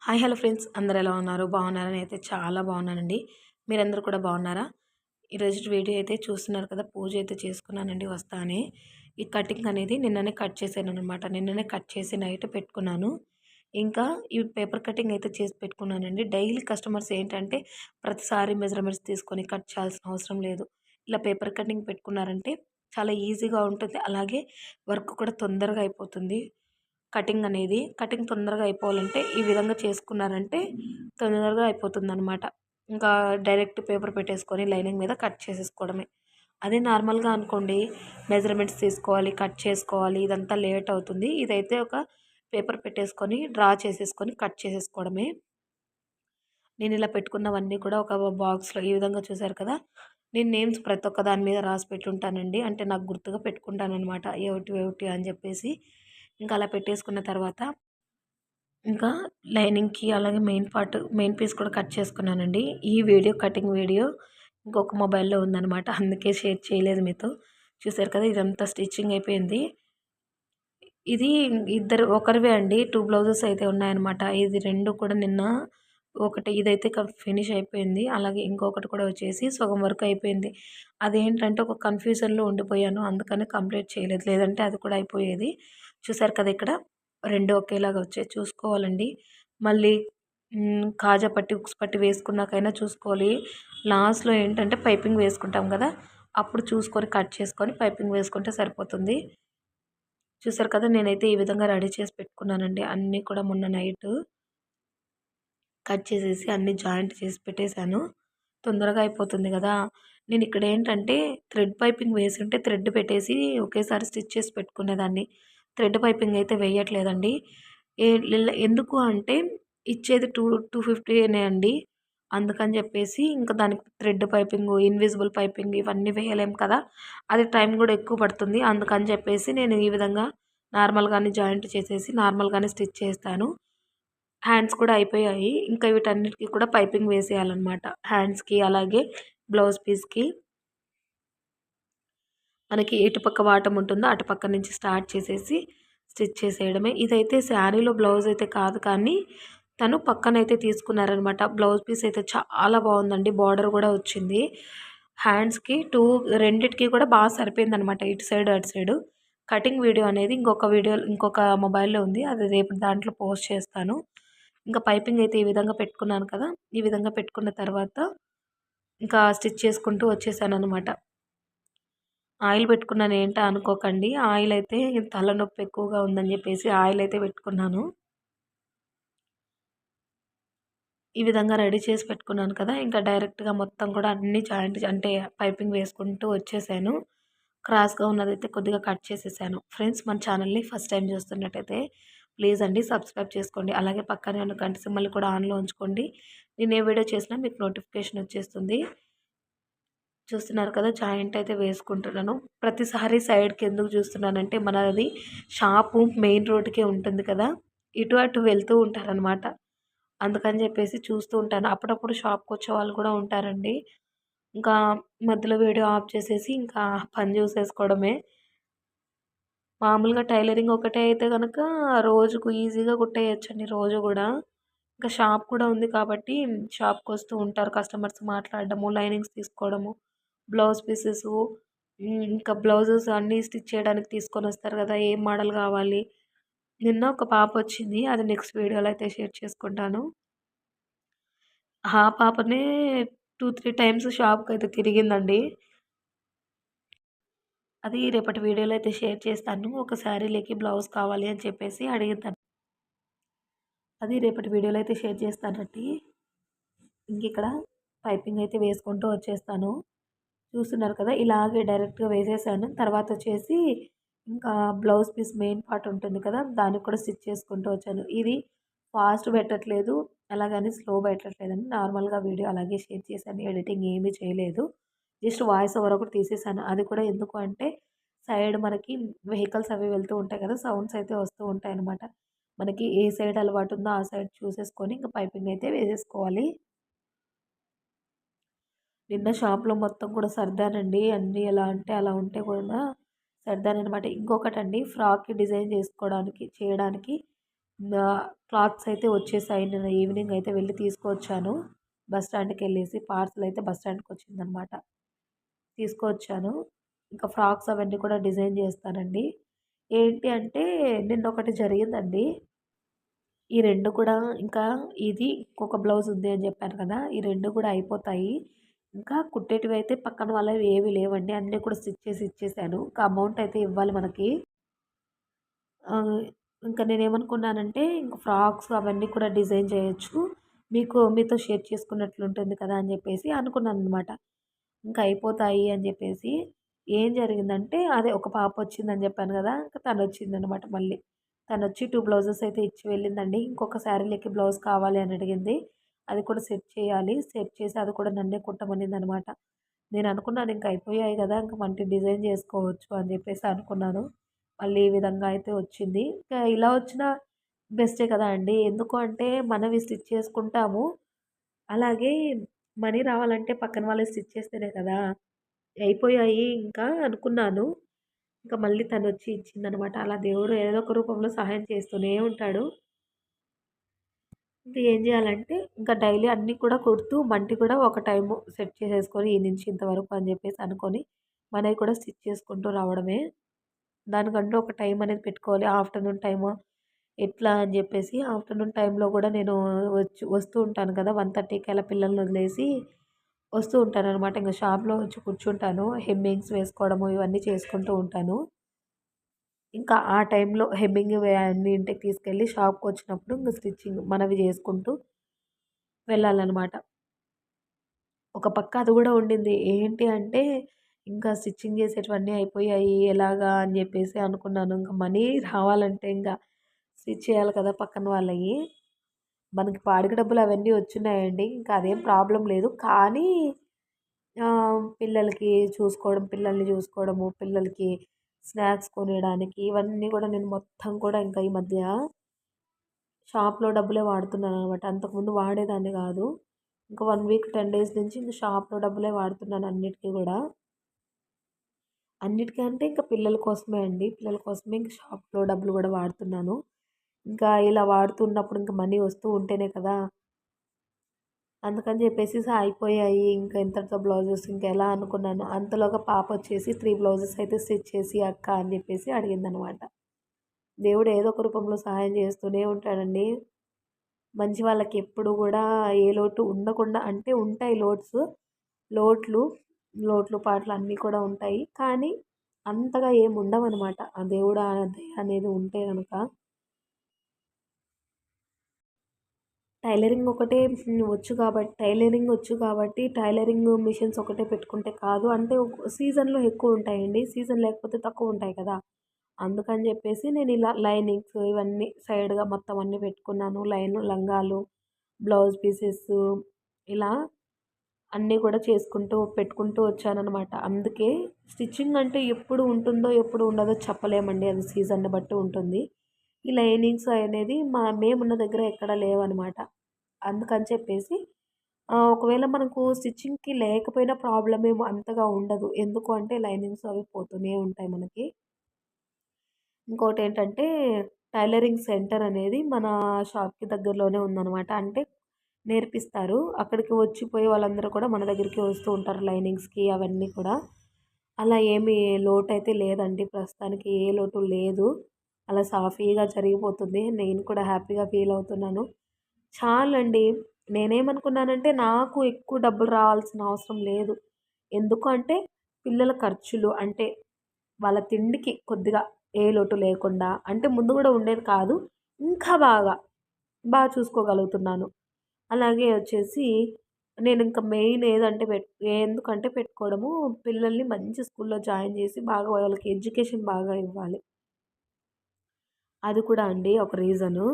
Hi hello friends, అందరూ ఎలా ఉన్నారు? బాగున్నారా? నేనైతే చాలా బాగున్నానండి. మీరందరూ కూడా బాగున్నారా? ఈరోజు వీడియో అయితే చూస్తున్నారు కదా, పూజ అయితే చేసుకున్నానండి వస్తానే. ఈ కటింగ్ అనేది నిన్ననే కట్ చేశాననమాట. నిన్ననే కట్ చేసి నైట్ పెట్టుకున్నాను. ఇంకా ఈ పేపర్ కటింగ్ అయితే చేసి పెట్టుకున్నానండి. డైలీ కస్టమర్స్ ఏంటంటే ప్రతిసారి మెజర్మెంట్స్ తీసుకొని కట్ చేయాల్సిన అవసరం లేదు. ఇలా పేపర్ కటింగ్ పెట్టుకున్నారంటే చాలా ఈజీగా ఉంటుంది. అలాగే వర్క్ కూడా తొందరగా అయిపోతుంది. కటింగ్ తొందరగా అయిపోవాలంటే ఈ విధంగా చేసుకున్నారంటే తొందరగా అయిపోతుందనమాట. ఇంకా డైరెక్ట్ పేపర్ పెట్టేసుకొని లైనింగ్ మీద కట్ చేసేసుకోవడమే. అదే నార్మల్గా అనుకోండి, మెజర్మెంట్స్ తీసుకోవాలి, కట్ చేసుకోవాలి, ఇదంతా లేట్ అవుతుంది. ఇదైతే ఒక పేపర్ పెట్టేసుకొని డ్రా చేసేసుకొని కట్ చేసేసుకోవడమే. నేను ఇలా పెట్టుకున్నవన్నీ కూడా ఒక బాక్స్లో ఈ విధంగా చూసారు కదా, నేను నేమ్స్ ప్రతి ఒక్క దాని మీద రాసి పెట్టుంటానండి. అంటే నాకు గుర్తుగా పెట్టుకుంటానమాట, ఏమిటి ఏమిటి అని చెప్పేసి. ఇంకా అలా పెట్టేసుకున్న తర్వాత ఇంకా లైనింగ్‌కి అలాగే మెయిన్ పీస్ కూడా కట్ చేసుకున్నానండి. ఈ కటింగ్ వీడియో ఇంకొక మొబైల్‌లో ఉందనమాట. అందుకే షేర్ చేయలేదు మీతో. చూసారు కదా, ఇదంతా స్టిచ్చింగ్ అయిపోయింది. ఇది ఒకరివే అండి. 2 బ్లౌజెస్ అయితే ఉన్నాయన్నమాట. ఇది 2 కూడా నిన్న ఒకటి ఇదైతే ఫినిష్ అయిపోయింది. అలాగే ఇంకొకటి కూడా వచ్చేసి సగం వరకు అయిపోయింది. అదేంటంటే ఒక కన్‌ఫ్యూజన్‌లో ఉండిపోయాను. అందుకని కంప్లీట్ చేయలేదు. లేదంటే అది కూడా అయిపోయేది. చూసారు కదా, ఇక్కడ 2 ఒకేలాగా వచ్చాయి. చూసుకోవాలండి. మళ్ళీ కాజా పట్టి, ఉక్స్ పట్టి వేసుకున్నాకైనా చూసుకోవాలి. లాస్ట్‌లో ఏంటంటే పైపింగ్ వేసుకుంటాం కదా, అప్పుడు చూసుకొని కట్ చేసుకొని పైపింగ్ వేసుకుంటే సరిపోతుంది. చూసారు కదా, నేనైతే ఈ విధంగా రెడీ చేసి పెట్టుకున్నానండి. అన్నీ కూడా మొన్న నైటు కట్ చేసేసి అన్నీ జాయింట్ చేసి పెట్టేశాను. తొందరగా అయిపోతుంది కదా. నేను ఇక్కడ ఏంటంటే థ్రెడ్ పైపింగ్ వేసి ఉంటే థ్రెడ్ పెట్టేసి ఒకేసారి స్టిచ్ చేసి పెట్టుకునేదాన్ని. థ్రెడ్ పైపింగ్ అయితే వేయట్లేదండి. ఎందుకు అంటే ఇచ్చేది 250 అండి. అందుకని చెప్పేసి ఇంకా దానికి థ్రెడ్ పైపింగ్, ఇన్విజిబుల్ పైపింగ్ ఇవన్నీ వేయలేం కదా. అది టైం కూడా ఎక్కువ పడుతుంది. అందుకని చెప్పేసి నేను ఈ విధంగా నార్మల్‌గానే జాయింట్ చేసేసి నార్మల్‌గానే స్టిచ్ చేస్తాను. హ్యాండ్స్ కూడా అయిపోయాయి. ఇంకా వీటన్నిటికి కూడా పైపింగ్ వేసేయాలన్నమాట. హ్యాండ్స్‌కి అలాగే బ్లౌజ్ పీస్‌కి మనకి ఎటుపక్క వాటం ఉంటుందో అటుపక్క నుంచి స్టార్ట్ చేసేసి స్టిచ్ చేసేయడమే. ఇదైతే శారీలో బ్లౌజ్ అయితే కాదు, కానీ తను పక్కనైతే తీసుకున్నారనమాట. బ్లౌజ్ పీస్ అయితే చాలా బాగుందండి. బార్డర్ కూడా వచ్చింది. హ్యాండ్స్‌కి రెండిటికి కూడా బాగా సరిపోయిందనమాట. ఇటు సైడ్ అటు సైడు. కటింగ్ వీడియో అనేది ఇంకొక మొబైల్‌లో ఉంది. అది రేపు దాంట్లో పోస్ట్ చేస్తాను. ఇంకా పైపింగ్ అయితే ఈ విధంగా పెట్టుకున్నాను కదా. ఈ విధంగా పెట్టుకున్న తర్వాత ఇంకా స్టిచ్ చేసుకుంటూ వచ్చేసాననమాట. ఆయిల్ పెట్టుకున్నాను ఏంటా అనుకోకండి. ఆయిల్ అయితే తలనొప్పి ఎక్కువగా ఉందని చెప్పేసి ఆయిల్ అయితే పెట్టుకున్నాను. ఈ విధంగా రెడీ చేసి పెట్టుకున్నాను కదా. ఇంకా డైరెక్ట్‌గా మొత్తం కూడా అన్నీ జాయింట్ అంటే పైపింగ్ వేసుకుంటూ వచ్చేసాను. క్రాస్‌గా ఉన్నదైతే కొద్దిగా కట్ చేసేసాను. ఫ్రెండ్స్, మన ఛానల్‌ని ఫస్ట్ టైం చూస్తున్నట్టయితే ప్లీజ్ అండి సబ్స్క్రైబ్ చేసుకోండి. అలాగే పక్కనే ఉన్న గంట సింబల్ కూడా ఆన్‌లో ఉంచుకోండి. నేను ఏ వీడియో చేసినా మీకు నోటిఫికేషన్ వచ్చేస్తుంది. చూస్తున్నారు కదా, జాయింట్ అయితే వేసుకుంటున్నాను. ప్రతిసారి సైడ్‌కి ఎందుకు చూస్తున్నానంటే మనది షాపు మెయిన్ రోడ్డుకే ఉంటుంది కదా. ఇటు అటు వెళ్తూ ఉంటారనమాట. అందుకని చెప్పేసి చూస్తూ ఉంటాను. అప్పుడప్పుడు షాప్‌కొచ్చే వాళ్ళు కూడా ఉంటారండి. ఇంకా మధ్యలో వీడియో ఆఫ్ చేసేసి ఇంకా పని చూసేసుకోవడమే. మామూలుగా టైలరింగ్ ఒకటే అయితే గనక రోజుకు ఈజీగా కుట్టేయొచ్చండి రోజు గూడా. ఇంకా షాప్ కూడా ఉంది కాబట్టి షాప్‌కొస్తూ ఉంటారు కస్టమర్స్, మాట్లాడడము, లైనింగ్స్ తీసుకోవడము, బ్లౌజ్ పీసెసు, ఇంకా బ్లౌజెస్ అన్నీ స్టిచ్ చేయడానికి తీసుకొనొస్తారు గదా, ఏం మోడల్ గావాలి. నిన్న ఒక పాపొచ్చింది. అది నెక్స్ట్ వీడియోలో అయితే షేర్ చేసుకుంటాను. ఆ పాపనే 2, 3 టైమ్స్ షాప్‌కయితే తిరిగిందండి. అది రేపటి వీడియోలో అయితే షేర్ చేస్తాను. ఒక శారీలకి బ్లౌజ్ కావాలి అని చెప్పేసి అడిగింది. అది రేపటి వీడియోలో అయితే షేర్ చేస్తానండి. ఇంకిక్కడ పైపింగ్ అయితే వేసుకుంటూ వచ్చేస్తాను. చూస్తున్నారు కదా, ఇలాగే డైరెక్ట్‌గా వేసేసాను. తర్వాతొచ్చేసి ఇంకా బ్లౌజ్ పీస్ మెయిన్ పార్ట్ ఉంటుంది కదా, దానికి కూడా స్టిచ్ చేసుకుంటూ వచ్చాను. ఇది ఫాస్ట్ పెట్టట్లేదు, అలాగని స్లో పెట్టట్లేదండి. నార్మల్‌గా వీడియో అలాగే షేర్ చేశాను. ఎడిటింగ్ ఏమీ చేయలేదు. జస్ట్ వాయిస్ ఓవర్ ఒకటి తీసేసాను. అది కూడా ఎందుకు అంటే సైడ్ మనకి వెహికల్స్ అవి వెళ్తూ ఉంటాయి కదా, సౌండ్స్ అయితే వస్తూ ఉంటాయన్నమాట. మనకి ఏ సైడ్ అలవాటుందో ఆ సైడ్ చూసేసుకొని ఇంక పైపింగ్ అయితే వేసేసుకోవాలి. నిన్న షాప్‌లో మొత్తం కూడా సర్దానండి. అన్నీ ఎలా అంటే అలా ఉంటే కూడా సర్దాననమాట. ఇంకొకటండి, ఫ్రాక్‌కి డిజైన్ చేయడానికి నా క్లాత్స్ అయితే వచ్చేసాయి. నిన్న ఈవినింగ్ అయితే వెళ్ళి తీసుకొచ్చాను. బస్ స్టాండ్‌కెళ్ళేసి పార్సెల్ అయితే బస్ స్టాండ్‌కొచ్చిందనమాట. తీసుకొచ్చాను. ఇంకా ఫ్రాక్స్ అవన్నీ కూడా డిజైన్ చేస్తానండి. ఏంటి అంటే నిన్నొకటి జరిగిందండి. ఈ 2 కూడా ఇంకా ఇది ఇంకొక బ్లౌజ్ ఉంది అని చెప్పాను కదా! ఈ 2 కూడా అయిపోతాయి. ఇంకా కుట్టేటివయితే పక్కన వాళ్ళవి ఏవి లేవండి. అన్నీ కూడా స్టిచ్ చేసి ఇచ్చేసాను. ఇంకా అమౌంట్ అయితే ఇవ్వాలి మనకి. ఆహ్, ఇంకా నేనేమనుకున్నానంటే ఇంక ఫ్రాక్స్ అవన్నీ కూడా డిజైన్ చేయొచ్చు. మీతో షేర్ చేసుకున్నట్లుంటుంది కదా! అని చెప్పేసి అనుకున్నాననమాట. ఇంక అయిపోతాయి అని చెప్పేసి ఏం జరిగిందంటే అదే ఒక పాపొచ్చిందని చెప్పాను కదా! ఇంక తనొచ్చిందనమాట మళ్ళీ. తనొచ్చి 2 బ్లౌజెస్ అయితే ఇచ్చి వెళ్ళిందండి. ఇంకొక శారీలకి బ్లౌజ్ కావాలి అని అడిగింది. అది కూడా సెట్ చేయాలి. సెట్ చేసి అది కూడా నన్నే కుట్టమనిందనమాట. నేననుకున్నాను ఇంక అయిపోయాయి గదా! ఇంక మంచి డిజైన్ జేసుకోవచ్చు అని జెప్పేసి అనుకున్నాను. మళ్ళీ ఈ విధంగా అయితే వచ్చింది. ఇంకా ఇలా వచ్చినా బెస్టే కదా అండి. ఎందుకు అంటే మనవి స్టిచ్ చేసుకుంటాము. అలాగే మనీ రావాలంటే పక్కన వాళ్ళయి స్టిచ్ చేస్తేనే కదా! అయిపోయాయి ఇంకా అనుకున్నాను. ఇంక మళ్ళీ తనొచ్చి ఇచ్చిందనమాట. అలా దేవుడు ఏదో ఒక రూపంలో సహాయం చేస్తూనే ఉంటాడు. ఇంక ఏం జేయాలంటే, ఇంకా డైలీ అన్నీ కూడా కుడుతూ మంటి కూడా ఒక టైము సెట్ చేసేసుకొని, ఈ నుంచి ఇంతవరకు అని జెప్పేసి అనుకోని, మనయి కూడా స్టిచ్ చేసుకుంటూ రావడమే. దానికంటూ ఒక టైం అనేది పెట్టుకోవాలి. ఆఫ్టర్‌నూన్ టైము ఎట్లా అని జెప్పేసి, ఆఫ్టర్‌నూన్ టైంలో గూడా నేను వస్తూ ఉంటాను కదా! 1:30కి అలా పిల్లల్ని వదిలేసి వస్తూ ఉంటాననమాట. ఇంక షాప్‌లో వచ్చి కూర్చుంటాను. హెమ్మింగ్స్ వేసుకోవడము, ఇవన్నీ చేసుకుంటూ ఉంటాను. ఇంకా ఆ టైంలో హెమ్మింగ్ అన్నీ ఇంటికి తీసుకెళ్ళి షాప్‌కొచ్చినప్పుడు ఇంక స్టిచ్చింగ్ మనవి జేసుకుంటూ వెళ్ళాలనమాట. ఒక పక్క అది గూడా ఉండింది. ఏంటి అంటే, ఇంకా స్టిచ్చింగ్ జేసేటివన్నీ అయిపోయాయి. ఎలాగా అని జెప్పేసి అనుకున్నాను. ఇంక మనీ రావాలంటే ఇంగ స్టిచ్ చేయాలి కదా! పక్కన వాళ్ళయి. మనకి బాడిగ డబ్బులు అవన్నీ వచ్చున్నాయండి. ఇంకా అదేం ప్రాబ్లమ్ లేదు. కానీ పిల్లల్ని చూసుకోవడము, పిల్లలకి స్నాక్స్ కొనియడానికి ఇవన్నీ గూడా నేను మొత్తం కూడా ఇంకా ఈ మధ్య షాప్‌లో డబ్బులే వాడుతున్నాననమాట. అంతకుముందు వాడేదాన్ని గాదు. ఇంకా 1 వీక్ 10 డేస్ నుంచి ఇంక షాప్‌లో డబ్బులే వాడుతున్నాను అన్నిటికి గూడా. అన్నిటికంటే ఇంకా పిల్లల కోసమే అండి. పిల్లల కోసమే ఇంక షాప్‌లో డబ్బులు గూడా వాడుతున్నాను. ఇంకా ఇలా వాడుతున్నప్పుడు ఇంక మనీ వస్తూ ఉంటేనే కదా! అందుకని జెప్పేసి అయిపోయాయి. ఇంక ఇంతటితో బ్లౌజెస్ ఇంకెలా అనుకున్నాను. అంతలోగా పాపొచ్చేసి 3 బ్లౌజెస్ అయితే స్టిచ్ చేసి అక్క అని జెప్పేసి అడిగిందనమాట. దేవుడు ఏదో ఒక రూపంలో సహాయం చేస్తూనే ఉంటాడండి. మంచి వాళ్ళకెప్పుడు గూడా ఏ లోటు ఉండకుండా అంటే ఉంటాయి లోట్లు, పాట్లు అన్నీ కూడా ఉంటాయి. కానీ అంతగా ఏముండవనమాట. ఆ దేవుడు ఆ దయ అనేది ఉంటే గనక. టైలరింగ్ వచ్చు కాబట్టి టైలరింగ్ మిషన్స్ ఒకటే పెట్టుకుంటే కాదు. అంటే సీజన్‌లో ఎక్కువుంటాయండి. సీజన్ లేకపోతే తక్కువుంటాయి కదా! అందుకని జెప్పేసి నేనిలా లైనింగ్స్ ఇవన్నీ సైడ్‌గా మొత్తం అన్నీ పెట్టుకున్నాను. లంగాలు, బ్లౌజ్ పీసెసు ఇలా అన్నీ కూడా పెట్టుకుంటూ వచ్చాననమాట. అందుకే స్టిచ్చింగ్ అంటే ఎప్పుడు ఉంటుందో, ఎప్పుడు ఉండదో చెప్పలేమండి. అది సీజన్‌ని బట్టి ఉంటుంది. ఈ లైనింగ్స్ అనేది మేమున్న దగ్గర ఎక్కడ లేవనమాట. అందుకని చెప్పేసి ఒకవేళ మనకు స్టిచ్చింగ్‌కి లేకపోయినా ప్రాబ్లమ్ ఏమో అంతగా ఉండదు. ఎందుకు అంటే లైనింగ్స్ అవి పోతూనే ఉంటాయి మనకి. ఇంకోటేంటంటే టైలరింగ్ సెంటర్ అనేది మన షాప్‌కి దగ్గరలోనే ఉందనమాట. అంటే నేర్పిస్తారు. అక్కడికి వచ్చిపోయే వాళ్ళందరూ కూడా మన దగ్గరికి వస్తూ ఉంటారు లైనింగ్స్‌కి అవన్నీ కూడా. అలా ఏమీ లోటైతే లేదండి. ప్రస్తుతానికి ఏ లోటు లేదు. అలా సాఫీగా జరిగిపోతుంది. నేను కూడా హ్యాపీగా ఫీల్ అవుతున్నాను. చాలండి. నేనేమనుకున్నానంటే నాకు ఎక్కువ డబ్బులు రావాల్సిన అవసరం లేదు. ఎందుకు అంటే పిల్లల ఖర్చులు అంటే వాళ్ళ తిండికి కొద్దిగా ఏ లోటు లేకుండా అంటే ముందు గూడా ఉండేది కాదు. ఇంకా చూసుకోగలుగుతున్నాను. అలాగే వచ్చేసి నేనింక మెయిన్ ఏదంటే ఎందుకంటే పెట్టుకోవడము పిల్లల్ని మంచి స్కూల్‌లో జాయిన్ జేసి బాగా వాళ్ళకి ఎడ్యుకేషన్ బాగా ఇవ్వాలి. అది కూడా అండి ఒక రీజను.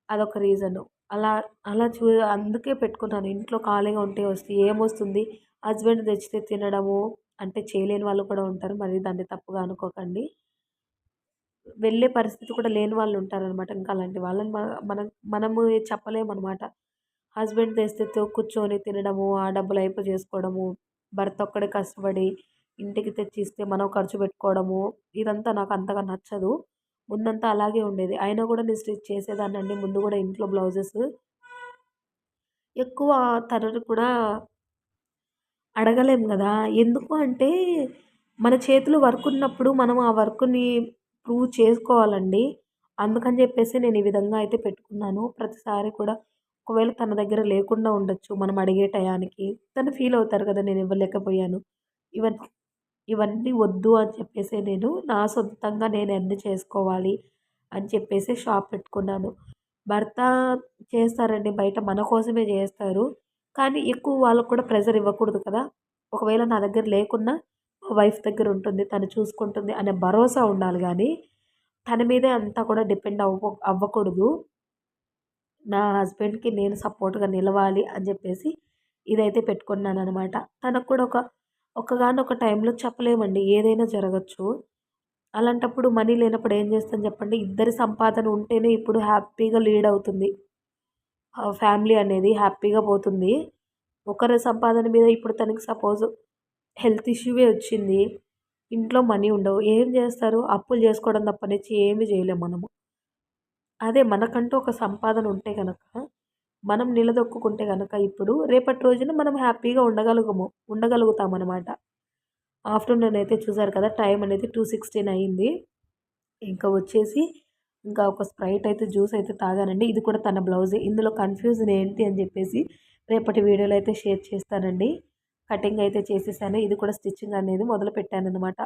అదొక రీజను. అలా అలా అందుకే పెట్టుకున్నాను. ఇంట్లో ఖాళీగా ఉంటే ఏమొస్తుంది? హస్బెండ్ తెచ్చితే తినడము, అంటే చేయలేని వాళ్ళు కూడా ఉంటారు. మరి దాన్ని తప్పుగా అనుకోకండి. వెళ్ళే పరిస్థితి కూడా లేని వాళ్ళుంటారనమాట. ఇంకా అలాంటి వాళ్ళని మనము చెప్పలేమనమాట. హస్బెండ్ తెస్తే కూర్చొని తినడము, ఆ డబ్బులు చేసుకోవడము, భర్త ఒక్కడే కష్టపడి ఇంటికి తెచ్చిస్తే మనం ఖర్చు పెట్టుకోవడము, ఇదంతా నాకు అంతగా నచ్చదు. ముందంతా అలాగే ఉండేది. అయినా కూడా నేను స్టిచ్ చేసేదాన్నండి ముందు కూడా ఇంట్లో బ్లౌజెస్. ఎక్కువ తనని కూడా అడగలేం గదా! ఎందుకు అంటే, మన చేతిలో వర్క్ ఉన్నప్పుడు మనం ఆ వర్క్‌ని ప్రూవ్ చేసుకోవాలండి. అందుకని జెప్పేసి నేను ఈ విధంగా అయితే పెట్టుకున్నాను. ప్రతిసారి కూడా ఒకవేళ తన దగ్గర లేకుండా ఉండొచ్చు మనం అడిగే టయానికి. తను ఫీల్ అవుతారు కదా! నేను ఇవ్వలేకపోయాను. ఇవన్ ఇవన్నీ వద్దు అని చెప్పేసి నేను నా సొంతంగా నేను ఎర్న్ చేసుకోవాలి అని చెప్పేసి షాప్ పెట్టుకున్నాను. భర్త చేస్తారండి బయట మన కోసమే జేస్తారు. కానీ ఎక్కువ వాళ్ళకి కూడా ప్రెషర్ ఇవ్వకూడదు కదా! ఒకవేళ నా దగ్గర లేకున్నా మా వైఫ్ దగ్గర ఉంటుంది. తను చూసుకుంటుంది అనే భరోసా ఉండాలి గానీ, తన మీదే అంతా కూడా డిపెండ్ అవ్వకూడదు. నా హస్బెండ్‌కి నేను సపోర్ట్‌గా నిలవాలి అని జెప్పేసి ఇదైతే పెట్టుకున్నాననమాట. తనకు కూడా ఒక్కగానొక టైంలో చెప్పలేమండి. ఏదైనా జరగొచ్చు. అలాంటప్పుడు మనీ లేనప్పుడు ఏం జేస్తాం జెప్పండి? ఇద్దరి సంపాదన ఉంటేనే ఇప్పుడు హ్యాపీగా లీడ్ అవుతుంది. ఫ్యామిలీ అనేది హ్యాపీగా పోతుంది. ఒకరి సంపాదన మీద ఇప్పుడు తనకి సపోజ్ హెల్త్ ఇష్యూవే వచ్చింది. ఇంట్లో మనీ ఉండవు. ఏం జేస్తారు? అప్పులు జేసుకోవడం తప్పనిచ్చి ఏమి జేయలేం మనము. అదే మనకంటూ ఒక సంపాదన ఉంటే గనక, మనం నిలదొక్కుకుంటే గనక ఇప్పుడు రేపటి రోజున మనం హ్యాపీగా ఉండగలుగుతామనమాట. ఆఫ్టర్‌నూన్ అయితే చూసారు కదా! టైం అనేది 2:16 అయింది. ఇంకా వచ్చేసి ఇంకా ఒక స్ప్రైట్ అయితే జ్యూస్ అయితే తాగానండి. ఇది కూడా తన బ్లౌజే. ఇందులో కన్‌ఫ్యూజన్ ఏంటి అని జెప్పేసి రేపటి వీడియోలో అయితే షేర్ చేస్తానండి. కటింగ్ అయితే చేసేసాను. ఇది కూడా స్టిచ్చింగ్ అనేది మొదలుపెట్టాననమాట.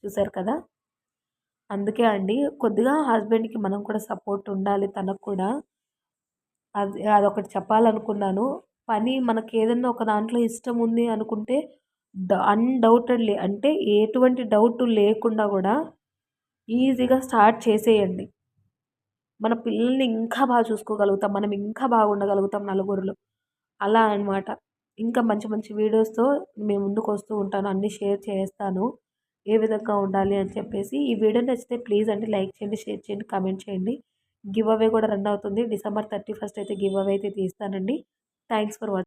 చూసారు కదా! అందుకే అండి కొద్దిగా హస్బెండ్‌కి మనం కూడా సపోర్ట్ ఉండాలి తనకు కూడా. అదొకటి చెప్పాలనుకున్నాను. పని మనకేదన్నా ఒక దాంట్లో ఇష్టం ఉంది అనుకుంటే అన్‌డౌటెడ్‌లీ అంటే ఎటువంటి డౌట్ లేకుండా గూడా ఈజీగా స్టార్ట్ చేసేయండి. మన పిల్లల్ని ఇంకా బాగా చూసుకోగలుగుతాం. మనం ఇంకా బాగుండగలుగుతాం నలుగురిలో. అలా అనమాట. ఇంకా మంచి మంచి వీడియోస్‌తో మీ ముందుకొస్తూ ఉంటాను. అన్నీ షేర్ చేస్తాను. ఏ విధంగా ఉండాలి అని చెప్పేసి. ఈ వీడియో నచ్చితే ప్లీజ్ అండి లైక్ చేయండి, షేర్ చేయండి, కామెంట్ చేయండి. గివ్ అవే కూడా రన్ అవుతుంది. డిసెంబర్ 31 అయితే గివ్ అవే అయితే తీస్తానండి. Thanks for watching.